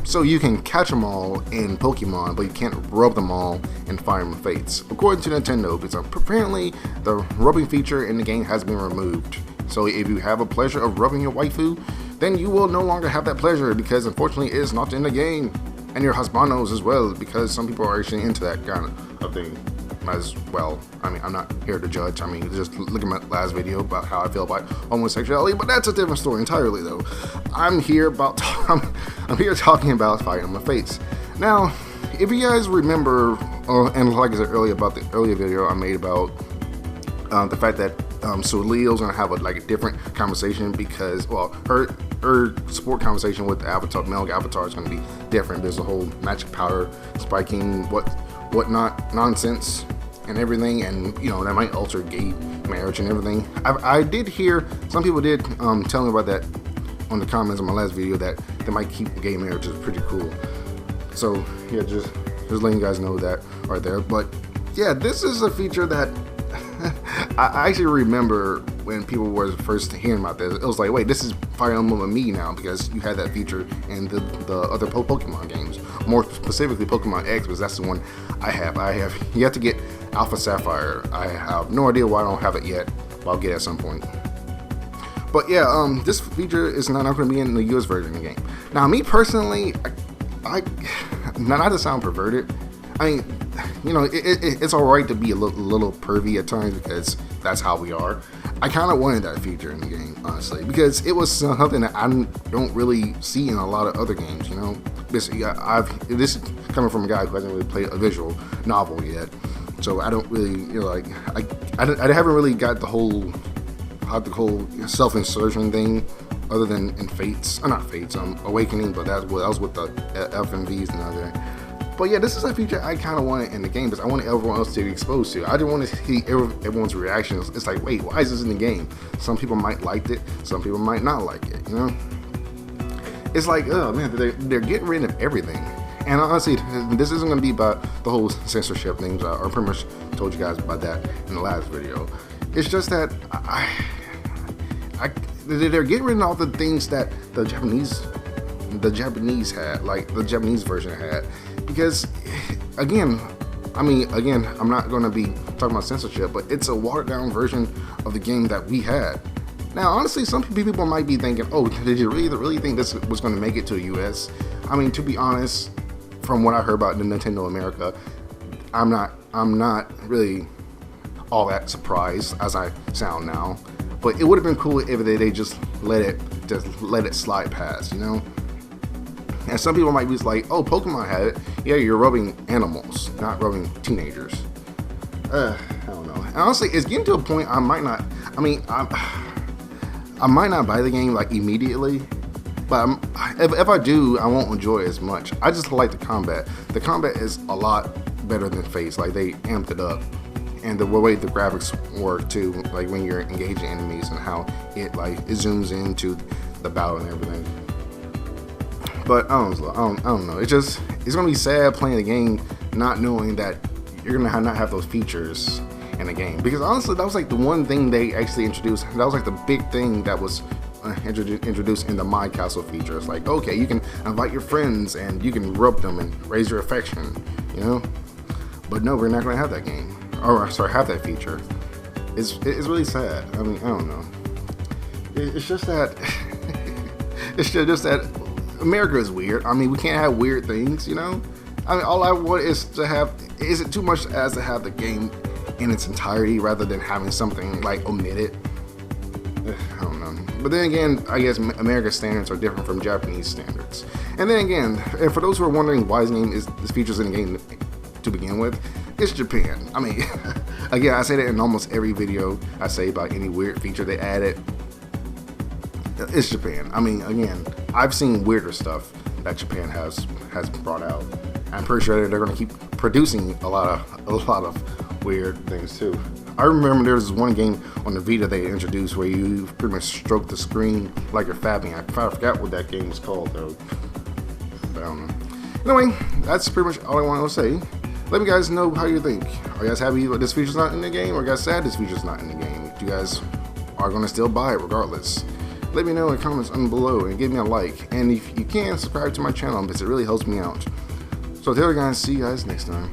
So you can catch them all in Pokemon, but you can't rub them all in Fire Emblem Fates, according to Nintendo, because apparently the rubbing feature in the game has been removed. So if you have a pleasure of rubbing your waifu, then you will no longer have that pleasure, because unfortunately it is not in the game. And your husbandos as well, because some people are actually into that kind of thing as well. I mean, I'm not here to judge. I mean, just look at my last video about how I feel about homosexuality, but that's a different story entirely, though. I'm here talking about Fire Emblem Fates. Now, if you guys remember, and like I said earlier about the earlier video I made about the fact that so Leo's gonna have a different conversation, because her support conversation with the avatar, male avatar, is gonna be different. There's a whole magic power spiking, whatnot nonsense and everything, and that might alter gay marriage and everything. I did hear some people did tell me about that on the comments on my last video, that they might keep gay marriages pretty cool. So yeah, just letting you guys know that right there. But yeah, this is a feature that I actually remember when people were first hearing about this. It was like, wait, this is Fire Emblem and me now, because you had that feature in the other Pokemon games. More specifically, Pokemon X, because that's the one I have. You have to get Alpha Sapphire. I have no idea why I don't have it yet, but I'll get it at some point. But yeah, this feature is not going to be in the US version of the game. Now, me personally, I not to sound perverted, I mean, it's alright to be a little pervy at times, because that's how we are. I kind of wanted that feature in the game, honestly, because it was something that I don't really see in a lot of other games, This is coming from a guy who hasn't really played a visual novel yet, so I don't really, I haven't really got the whole self-insertion thing, other than in Fates, not Fates, Awakening, but that was with the FMVs and other. But yeah, this is a feature I kind of wanted in the game, because I wanted everyone else to be exposed to. I didn't want to see everyone's reactions. It's like, wait, why is this in the game? Some people might like it, some people might not like it, It's like, oh man, they're getting rid of everything. And honestly, this isn't going to be about the whole censorship things. I pretty much told you guys about that in the last video. It's just that they're getting rid of all the things that the Japanese had, like the Japanese version had. Because, again, I'm not going to be talking about censorship, but it's a watered down version of the game that we had. Now, honestly, some people might be thinking, oh, did you really think this was going to make it to the US? I mean, to be honest, from what I heard about the Nintendo America, I'm not really all that surprised as I sound now. But it would have been cool if they just let it slide past, And some people might be like, oh, Pokemon had it. Yeah, you're rubbing animals, not rubbing teenagers. I don't know. And honestly, it's getting to a point I might not buy the game like immediately. But if I do, I won't enjoy it as much. I just like the combat. The combat is a lot better than Fates. Like, they amped it up. And the way the graphics work too, like when you're engaging enemies and how it zooms into the battle and everything. But I don't know. It's gonna be sad playing the game not knowing that you're gonna not have those features in the game. Because honestly, that was like the one thing they actually introduced. That was like the big thing that was introduced in the My Castle feature. It's like, okay, you can invite your friends and you can rub them and raise your affection, But no, we're not gonna have that game. Or sorry, have that feature. It's really sad. I mean, I don't know. It's just that America is weird. I mean, we can't have weird things, I mean, all I want is to have. Is it too much as to have the game in its entirety rather than having something like omitted? I don't know. But then again, I guess America's standards are different from Japanese standards. And then again, and for those who are wondering why this feature's in the game to begin with, it's Japan. I mean, again, I say that in almost every video I say about any weird feature they added. It's Japan. I mean, again, I've seen weirder stuff that Japan has brought out. I'm pretty sure they're going to keep producing a lot of weird things too. I remember there was one game on the Vita they introduced where you pretty much stroke the screen like you're fabbing. I forgot what that game was called though. But I don't know. Anyway, that's pretty much all I wanted to say. Let me guys know how you think. Are you guys happy that this feature's not in the game, or are you guys sad this feature's not in the game? You guys are going to still buy it regardless. let me know in the comments below and give me a like. And if you can, subscribe to my channel because it really helps me out. So, till then, guys, see you guys next time.